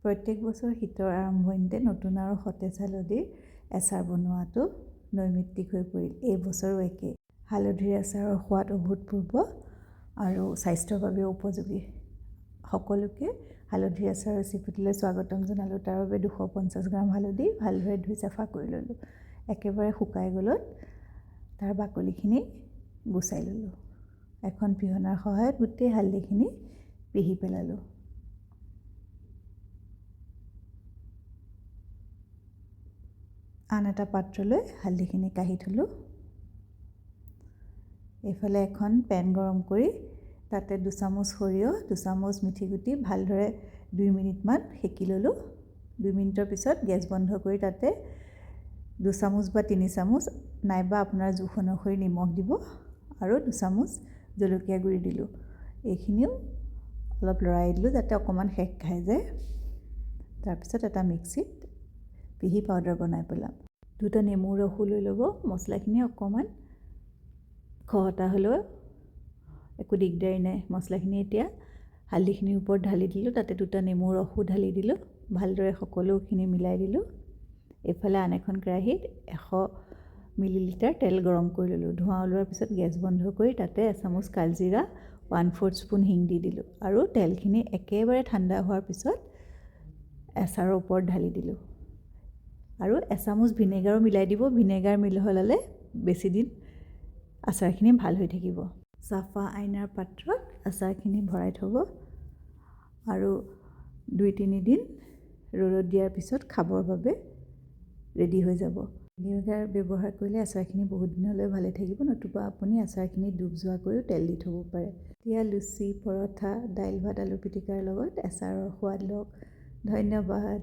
প্ৰত্যেক বছৰ শীতৰ আৰম্ভণিতে নতুন আৰু সতেজ হালধিৰ আচাৰ বনোৱাটো নৈমিত্তিক হৈ পৰিল। এই বছৰো একে। হালধিৰ আচাৰৰ সোৱাদ অভূতপূৰ্ব আৰু স্বাস্থ্যৰ বাবে উপযোগী। সকলোকে হালধিৰ আচাৰ ৰেচিপিটোলৈ স্বাগতম জনালোঁ। তাৰ বাবে 250 গ্ৰাম হালধি ভালদৰে ধুই চাফা কৰি ল'লোঁ। একেবাৰে শুকাই গ'লত তাৰ বাকলিখিনি গুচাই ল'লোঁ। এখন পিহনাৰ সহায়ত গোটেই হালধিখিনি পিহি পেলালোঁ। আন এটা পাত্ৰলৈ হালধিখিনি কাঢ়ি থলোঁ। এইফালে এখন পেন গৰম কৰি তাতে 2 চামুচ সৰিয়হ, 2 চামুচ মিঠি গুটি ভালদৰে 2 মিনিটমান সেকি ল'লোঁ। 2 মিনিটৰ পিছত গেছ বন্ধ কৰি তাতে 2 চামুচ বা 3 চামুচ নাইবা আপোনাৰ জোখ অনুসৰি নিমখ দিব আৰু 2 চামুচ জলকীয়া গুড়ি দিলোঁ। এইখিনিও অলপ লৰাই দিলোঁ যাতে অকণমান সেক খাই যায়। তাৰপিছত এটা মিক্সিত পিহি পাউডাৰ বনাই পেলাম। 2টা নেমুৰ ৰসো লৈ ল'ব। মছলাখিনি অকণমান খহটা হ'লেও একো দিগদাৰি নাই। মছলাখিনি এতিয়া হালধিখিনিৰ ওপৰত ঢালি দিলোঁ। তাতে 2টা নেমুৰ ৰসো ঢালি দিলোঁ। ভালদৰে সকলোখিনি মিলাই দিলোঁ। এইফালে আন এখন কেৰাহীত 100 মিলিলিটাৰ তেল গৰম কৰি ল'লোঁ। ধোঁৱা ওলোৱাৰ পিছত গেছ বন্ধ কৰি তাতে এচামুচ কালজিৰা, 1/4 স্পুন হিং দি দিলোঁ আৰু তেলখিনি একেবাৰে ঠাণ্ডা হোৱাৰ পিছত আচাৰৰ ওপৰত ঢালি দিলোঁ। আৰু এচামুচ ভিনেগাৰো মিলাই দিব। ভিনেগাৰ মিহলালে বেছি দিন আচাৰখিনি ভাল হৈ থাকিব। চাফা আইনাৰ পাত্ৰত আচাৰখিনি ভৰাই থ'ব আৰু 2-3 দিন ৰ'দত দিয়াৰ পিছত খাবৰ বাবে ৰেডি হৈ যাব। ভিনেগাৰ ব্যৱহাৰ কৰিলে আচাৰখিনি বহুত দিনলৈ ভালে থাকিব। নতুবা আপুনি আচাৰখিনি ডুব যোৱাকৈও তেল দি থ'ব পাৰে। এতিয়া লুচি, পৰঠা, দাইল ভাত, আলু পিটিকাৰ লগত আচাৰৰ সোৱাদ লওক। ধন্যবাদ।